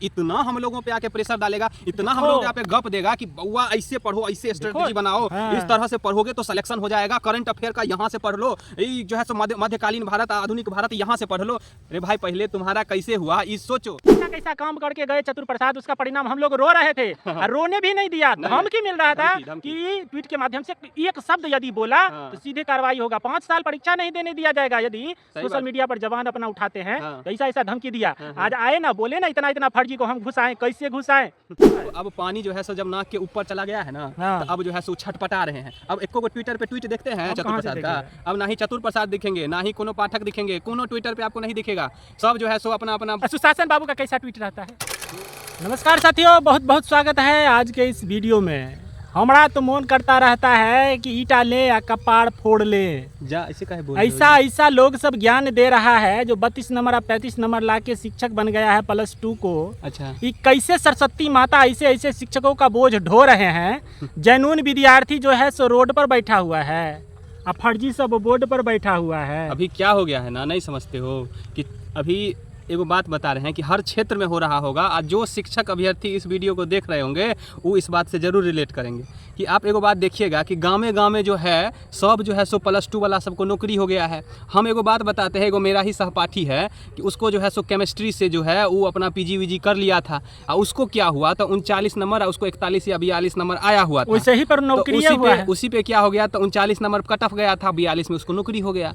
इतना हम लोगों पे आके प्रेशर डालेगा, इतना हम लोगों पे गप देगा कि बउआ ऐसे पढ़ो, ऐसे स्ट्रेटजी बनाओ, इस तरह से पढ़ोगे तो सिलेक्शन हो जाएगा, करंट अफेयर का यहाँ से पढ़ लो, ये जो है सो मध्यकालीन भारत, आधुनिक भारत यहाँ से पढ़ लो। अरे भाई पहले तुम्हारा कैसे हुआ इस सोचो। कैसा काम करके गए चतुर प्रसाद, उसका परिणाम हम लोग रो रहे थे और रोने भी नहीं दिया। धमकी मिल रहा था कि ट्वीट के माध्यम से एक शब्द यदि बोला तो सीधे कार्रवाई होगा, 5 साल परीक्षा नहीं देने दिया जाएगा यदि सोशल मीडिया पर जवान अपना उठाते हैं। तो ऐसा धमकी दिया। आज आए ना, बोले ना इतना फर्जी को हम घुसाएं, कैसे घुसाएं। अब पानी जो है सो जब नाक के ऊपर चला गया है ना, तो अब जो है सो छटपटा रहे हैं। अब एको को ट्विटर पे ट्वीट देखते हैं चतुर प्रसाद का, अब ना ही चतुर प्रसाद दिखेंगे, ना ही कोनो पाठक दिखेंगे, कोनो ट्विटर पे आपको नहीं दिखेगा। सब जो है सो अपना अपना। सुशासन बाबू का कैसा ट्वीट रहता है। नमस्कार साथियों, बहुत बहुत स्वागत है आज के इस वीडियो में। हमारा तो मन करता रहता है कि ईटा ले या कपाड़ फोड़ ले जा, ऐसे काहे बोल ऐसा लोग सब ज्ञान दे रहा है जो 32 नंबर या 35 नंबर ला के शिक्षक बन गया है +2 को। अच्छा, ये कैसे सरस्वती माता ऐसे शिक्षकों का बोझ ढो रहे हैं। जनून विद्यार्थी जो है सो रोड पर बैठा हुआ है और फर्जी सब बोर्ड पर बैठा हुआ है। अभी क्या हो गया है ना, नहीं समझते हो कि अभी एगो बात बता रहे हैं कि हर क्षेत्र में हो रहा होगा। आज जो शिक्षक अभ्यर्थी इस वीडियो को देख रहे होंगे वो इस बात से ज़रूर रिलेट करेंगे कि आप एगो बात देखिएगा कि गाँव में जो है सब जो है सो +2 वाला सबको नौकरी हो गया है। हम एगो बात बताते हैं, एगो मेरा ही सहपाठी है कि उसको जो है सो केमिस्ट्री से जो है वो अपना PG कर लिया था और उसको क्या हुआ तो 39 नंबर और उसको 41 या 42 नंबर आया हुआ था। वैसे ही पर नौकरी तो उसी पे क्या हो गया तो 39 नंबर कट ऑफ गया था, 42 में उसको नौकरी हो गया।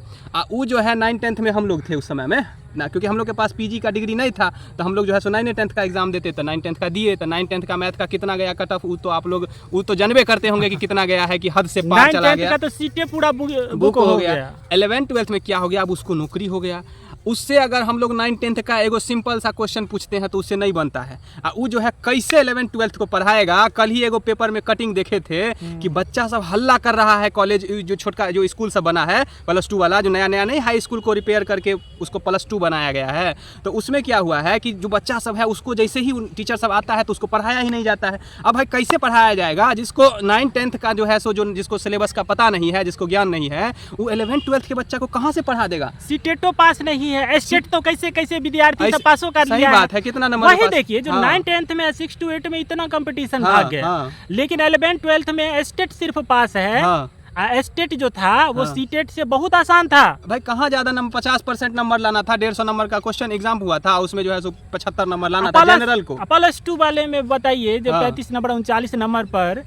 वो जो है 9-10th में हम लोग थे उस समय में ना, क्योंकि हम लोग के पास PG का डिग्री नहीं था तो हम लोग जो है सो 9-10th का एग्जाम देते, तो 9-10th का दिए, तो 9-10th का मैथ का कितना गया कट ऑफ, वो तो आप लोग वो तो जानबे करते होंगे कि कितना गया है, कि हद से पार चला गया। तो सीटें पूरा बुक हो गया। 11th-12th में क्या हो गया, अब उसको नौकरी हो गया। उससे अगर हम लोग 9-10th का एगो सिंपल सा क्वेश्चन पूछते हैं तो उससे नहीं बनता है। वो जो है कैसे 11th-12th को पढ़ाएगा। कल ही एगो पेपर में कटिंग देखे थे कि बच्चा सब हल्ला कर रहा है, कॉलेज जो छोटका जो स्कूल सब बना है +2 वाला, जो नया नहीं हाई स्कूल को रिपेयर करके उसको +2 बनाया गया है। तो उसमें क्या हुआ है कि जो बच्चा सब है उसको जैसे ही टीचर सब आता है तो उसको पढ़ाया ही नहीं जाता है। अब भाई कैसे पढ़ाया जाएगा जिसको 9-10th का जो है सो जो जिसको सिलेबस का पता नहीं है, जिसको ज्ञान नहीं है, वो 11th-12th के बच्चा को कहाँ से पढ़ा देगा। सीटेटो पास नहीं है, एस्टेट तो कैसे विद्यार्थी सब पासो कर लिया। सही बात है, कितना नंबर वही देखिए जो 9-10th में 6 to 8 में इतना कंपटीशन भाग गया, लेकिन 11th-12th में एस्टेट सिर्फ पास है। एस्टेट जो था वो सीटेट से बहुत आसान था। भाई कहाँ ज्यादा नंबर, 50% नंबर लाना था। 150 नंबर का क्वेश्चन एग्जाम हुआ था, उसमें जो है 75 नंबर लाना था जनरल को। +2 वाले में बताइए जो 35 नंबर 39 नंबर पर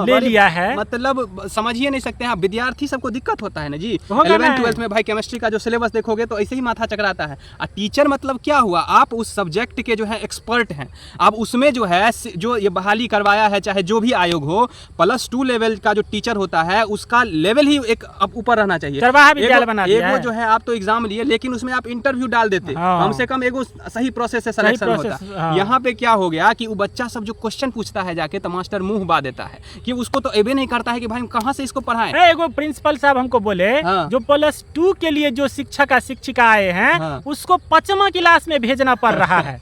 ले लिया है, मतलब समझिए नहीं सकते हैं। विद्यार्थी सबको दिक्कत होता है ना जी। 11th-12th में भाई केमिस्ट्री का जो सिलेबस देखोगे तो ऐसे ही माथा चकराता है। और टीचर मतलब क्या हुआ, आप उस सब्जेक्ट के जो है एक्सपर्ट हैं, आप उसमें जो है जो ये बहाली करवाया है, चाहे जो भी आयोग हो, +2 लेवल का जो टीचर होता है का लेवल ही एक अब ऊपर रहना चाहिए। एगो जो है आप तो एग्जाम लिए, लेकिन उसमें आप इंटरव्यू डाल देते, कम से कम एगो सही प्रोसेस से सिलेक्शन होता। यहाँ पे क्या हो गया कि वो बच्चा सब जो क्वेश्चन पूछता है जाके, तो मास्टर मुंह बा देता है कि उसको तो एबे नहीं करता है कि भाई हम कहाँ से इसको पढ़ाएं। एगो प्रिंसिपल साहब हमको बोले जो +2 के लिए जो शिक्षक शिक्षिका आए हैं उसको 5वां क्लास में भेजना पड़ रहा है।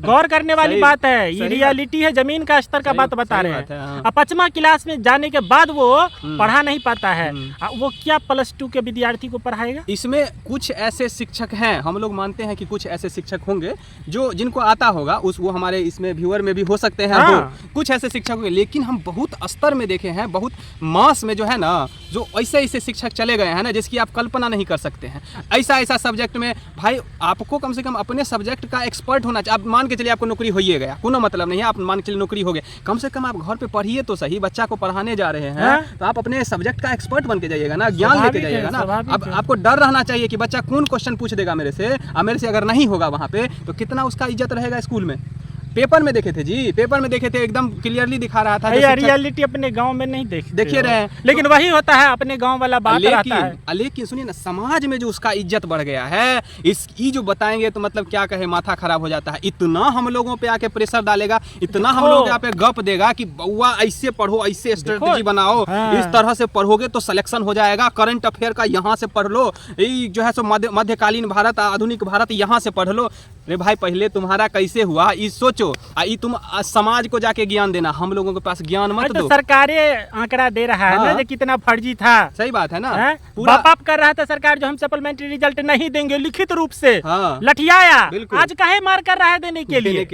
गौर करने वाली बात है, ये रियलिटी है, जमीन का स्तर का बात बता रहे हैं। 5वां क्लास में जाने के बाद वो पढ़ा नहीं पाता है, वो क्या +2 के विद्यार्थी को पढ़ाएगा। इसमें कुछ ऐसे शिक्षक हैं, हम लोग मानते हैं कि कुछ ऐसे शिक्षक होंगे जो जिनको आता होगा, वो हमारे इसमें व्यूअर में भी हो सकते हैं। कुछ ऐसे शिक्षक होंगे, लेकिन हम बहुत स्तर में देखे हैं, बहुत मास में जो है ना, जो ऐसे शिक्षक चले गए हैं ना जिसकी आप कल्पना नहीं कर सकते हैं। ऐसा सब्जेक्ट में भाई आपको कम से कम अपने सब्जेक्ट का एक्सपर्ट होना चाहिए। आप मान के चलिए आपको नौकरी हो ही गया, कोनो मतलब नहीं है, आप मान के चलिए नौकरी हो गया, कम से कम आप घर पे पढ़िए तो सही। बच्चा को पढ़ाने जा रहे हैं तो आप अपने सब्जेक्ट का एक्सपर्ट बन के जाइएगा ना, ज्ञान लेके जाइएगा ना। अब आपको डर रहना चाहिए कि बच्चा कौन क्वेश्चन पूछ देगा मेरे से, और मेरे से अगर नहीं होगा वहाँ पे तो कितना उसका इज्जत रहेगा स्कूल में। पेपर में देखे थे जी, पेपर में देखे थे, एकदम क्लियरली दिखा रहा था। रियलिटी अपने गांव में नहीं देखिए रहे हैं, लेकिन तो, वही होता है अपने गांव वाला बात रहता है। लेकिन सुनिए ना, समाज में जो उसका इज्जत बढ़ गया है, ये जो बताएंगे तो मतलब क्या कहे, माथा खराब हो जाता है। इतना हम लोगों पे आके प्रेशर डालेगा, इतना हम लोगों पे गप देगा कि बउआ ऐसे पढ़ो, ऐसे स्ट्रेटजी बनाओ, इस तरह से पढ़ोगे तो सिलेक्शन हो जाएगा, करंट अफेयर का यहाँ से पढ़ लो, ये जो है सो मध्यकालीन भारत, आधुनिक भारत यहाँ से पढ़ लो। अरे भाई पहले तुम्हारा कैसे हुआ इस सोचो। सोचो, तुम समाज को जाके ज्ञान देना, हम लोगों के पास ज्ञान मत दो। सरकारें आंकड़ा दे रहा है ना, कितना फर्जी था। सही बात है ना, पूरा पाप कर रहा था सरकार, जो हम सप्लीमेंट्री रिजल्ट नहीं देंगे लिखित रूप से लठियाया। आज काहे मार कर रहा है देने के लिए?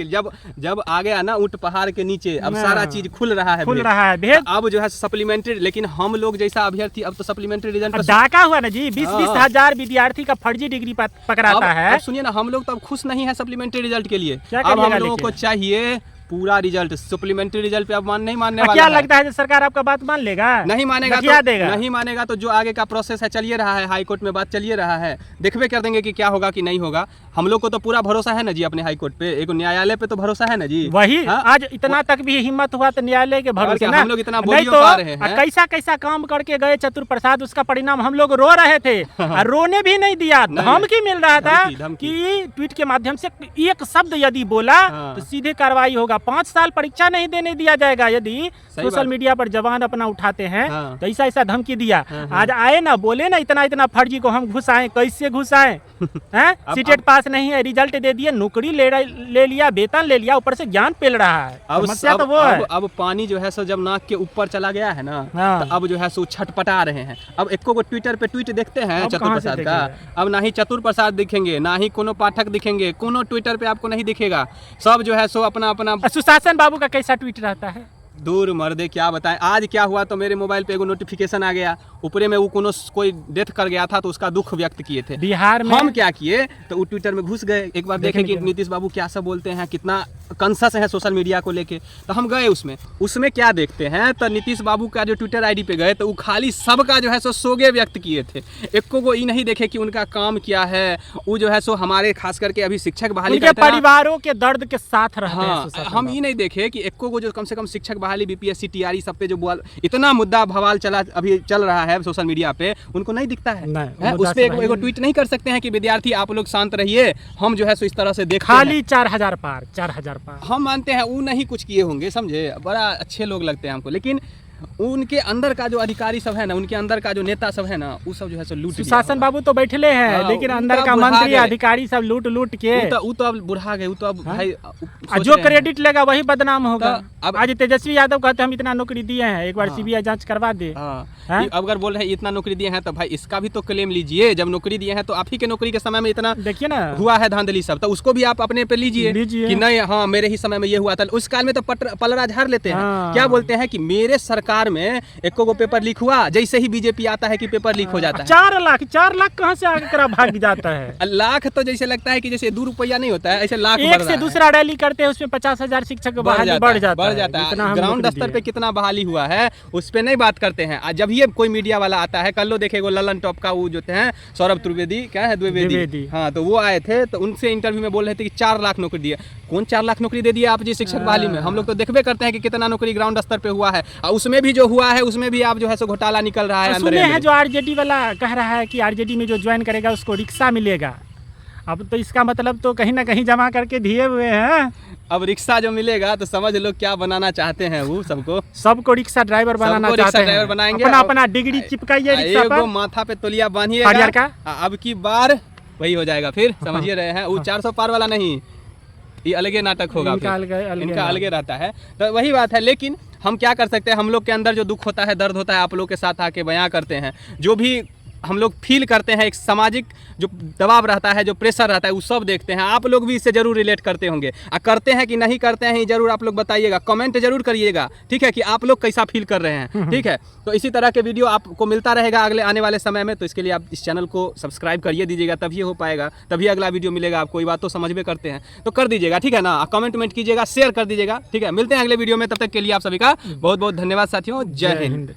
जब आ गया ना ऊंट पहाड़ के नीचे, अब सारा चीज खुल रहा है भेद। अब जो है सप्लीमेंट्री, लेकिन हम लोग जैसा अभ्यर्थी अब तो सप्लीमेंट्री रिजल्ट डाका हुआ ना जी, 20-20 हजार विद्यार्थी का फर्जी डिग्री पकड़ाता है। सुनिए ना, हम लोग तो अब खुश नहीं है सप्लीमेंट्री रिजल्ट के लिए। अब हम लोगों को चाहिए पूरा रिजल्ट, सप्लीमेंट्री रिजल्ट पे अब नहीं मानने वाला। क्या लगता है सरकार आपका बात मान लेगा? नहीं मानेगा तो नहीं मानेगा तो जो आगे का प्रोसेस है चलिए रहा है, हाई कोर्ट में बात चलिए रहा है, देखबे कर देंगे कि क्या होगा कि नहीं होगा। हम लोग को तो पूरा भरोसा है ना जी अपने हाई कोर्ट पे, एक न्यायालय पे तो भरोसा है ना जी। वही आज इतना तक भी हिम्मत हुआ तो न्यायालय के भरोसे ना, हम लोग इतना बोलियो पा रहे हैं। कैसा कैसा काम करके गए चतुर प्रसाद, उसका परिणाम हम लोग रो रहे थे और रोने भी नहीं दिया, धमकी मिल रहा था कि ट्वीट के माध्यम से एक शब्द यदि बोला तो सीधे कार्रवाई होगा, 5 साल परीक्षा नहीं देने दिया जाएगा यदि सोशल मीडिया पर जवान अपना उठाते हैं। तो ऐसा ऐसा धमकी दिया। आज आए ना, बोले ना इतना फर्जी को हम घुसाएं, कैसे घुसाएं? सीटेट पास नहीं है, रिजल्ट दे दिए, नौकरी ले लिया, वेतन ले लिया, ऊपर से ज्ञान पेल रहा है। समस्या तो वो है। अब पानी जो है सो जब नाक के ऊपर चला गया है ना, तो अब जो है सो छटपटा रहे हैं। अब एको को ट्विटर पे ट्वीट देखते हैं चतुर प्रसाद का, अब ना ही चतुर प्रसाद दिखेंगे, ना ही कोनो पाठक दिखेंगे, कोनो ट्विटर पे आपको नहीं दिखेगा। सब जो है सो अपना अपना। सुशासन बाबू का कैसा ट्वीट रहता है? दूर मर्दे क्या बताएं। आज क्या हुआ तो मेरे मोबाइल पे एगो नोटिफिकेशन आ गया, ऊपरे में वो कोई डेथ कर गया था तो उसका दुख व्यक्त किए थे। बिहार में हम क्या किए तो वो ट्विटर में घुस गए, एक बार देखे कि नीतीश बाबू क्या सब बोलते हैं, कितना कंसस है सोशल मीडिया को लेके। तो हम गए उसमें क्या देखते हैं तो नीतीश बाबू का जो ट्विटर आईडी पे गए तो वो खाली सबका जो है सो सोगे व्यक्त किए थे। एको को ये नहीं देखे कि उनका काम क्या है। वो जो है सो हमारे खास करके अभी शिक्षक बहाली के परिवारों के दर्द के साथ रहते हैं। हम ये नहीं देखे कि एको को जो कम से कम शिक्षक बहाली, बीपीएससी, टीआरई सब पे जो इतना मुद्दा भवाल अभी चल रहा है सोशल मीडिया पे, उनको नहीं दिखता है। उस पे एगो ट्वीट नहीं कर सकते हैं कि विद्यार्थी आप लोग शांत रहिए, हम जो है सो इस तरह से देखते हैं। खाली 4000 पार। हम मानते हैं वो नहीं कुछ किए होंगे, समझे, बड़ा अच्छे लोग लगते हैं हमको, लेकिन उनके अंदर का जो अधिकारी सब है ना, उनके अंदर का जो नेता सब है ना, वो सब जो है सो लूट। सुशासन बाबू तो बैठले हैं, लेकिन अंदर का मंत्री अधिकारी सब लूट के वो तो अब बुढ़ा गए, वो तो अब भाई जो क्रेडिट लेगा वही बदनाम होगा। अब आज तेजस्वी यादव कहते हम इतना नौकरी दिए हैं, एक बार सीबीआई जांच करवा दे। अगर बोल रहे हैं इतना नौकरी दिए हैं तो भाई इसका भी तो क्लेम लीजिए। जब नौकरी दिए हैं तो आप ही के नौकरी के समय में इतना देखिए ना हुआ है धांधली सब, तो उसको भी आप अपने पे लीजिए कि नहीं, हाँ मेरे ही समय में ये हुआ था। उस काल में तो पलरा झाड़ लेते हैं। क्या बोलते हैं कि मेरे सरकार में एको को पेपर लीक हुआ, जैसे ही बीजेपी आता है कि पेपर लीक हो जाता है। 4 लाख कहाँ से आकर भाग जाता है? लाख तो जैसे लगता है कि जैसे 2 रुपया नहीं होता है, ऐसे लाख एक से दूसरा रैली करते हैं, उसमें 50,000 शिक्षक बहाली बढ़ जाता है। ग्राउंड स्तर पे कितना बहाली हुआ है उस पे नहीं बात करते हैं। जब ये कोई मीडिया वाला आता है, कल लो देखेगो ललन टॉप का वो जो थे सौरभ त्रिवेदी, क्या है द्विवेदी, हाँ, तो वो आए थे तो उनसे इंटरव्यू में बोल रहे थे कि 4 लाख नौकरी दिए। कौन 4 लाख नौकरी दे दिया आप जी शिक्षक बहाली में? हम लोग तो देखबे करते हैं कि कितना नौकरी ग्राउंड स्तर पे हुआ है, और उसमें भी जो हुआ है उसमें भी आप जो है सो घोटाला निकल रहा है। सुने हैं जो आरजेडी वाला कह रहा है कि आरजेडी में जो ज्वाइन करेगा उसको रिक्शा मिलेगा। अब तो इसका मतलब तो कहीं ना कहीं जमा करके दिए हुए हैं। अब रिक्शा जो मिलेगा तो समझ लो क्या बनाना चाहते हैं वो सबको रिक्शा ड्राइवर बनाना चाहते हैं। ड्राइवर बनाएंगे, अपना डिग्री चिपकाइए रिक्शा पर, माथा पे तौलिया बांधिएगा। अब की बार वही हो जाएगा फिर, समझिए रहे हैं। वो 400 पार वाला नहीं, ये अलगे नाटक होगा, इनका अलगे रहता है। तो वही बात है, लेकिन हम क्या कर सकते हैं? हम लोग के अंदर जो दुख होता है, दर्द होता है, आप लोग के साथ आके बयां करते हैं। जो भी हम लोग फील करते हैं, एक सामाजिक जो दबाव रहता है, जो प्रेशर रहता है, वो सब देखते हैं। आप लोग भी इससे जरूर रिलेट करते होंगे, करते हैं कि नहीं करते हैं, जरूर आप लोग बताइएगा, कमेंट जरूर करिएगा, ठीक है, कि आप लोग कैसा फील कर रहे हैं, ठीक है। तो इसी तरह के वीडियो आपको मिलता रहेगा अगले आने वाले समय में। तो इसके लिए आप इस चैनल को सब्सक्राइब करिए दीजिएगा, तभी हो पाएगा, तभी अगला वीडियो मिलेगा आपको। कोई बात तो समझ में करते हैं तो कर दीजिएगा, ठीक है ना। कमेंट कीजिएगा, शेयर कर दीजिएगा, ठीक है। मिलते हैं अगले वीडियो में, तब तक के लिए आप सभी का बहुत बहुत धन्यवाद साथियों। जय हिंद।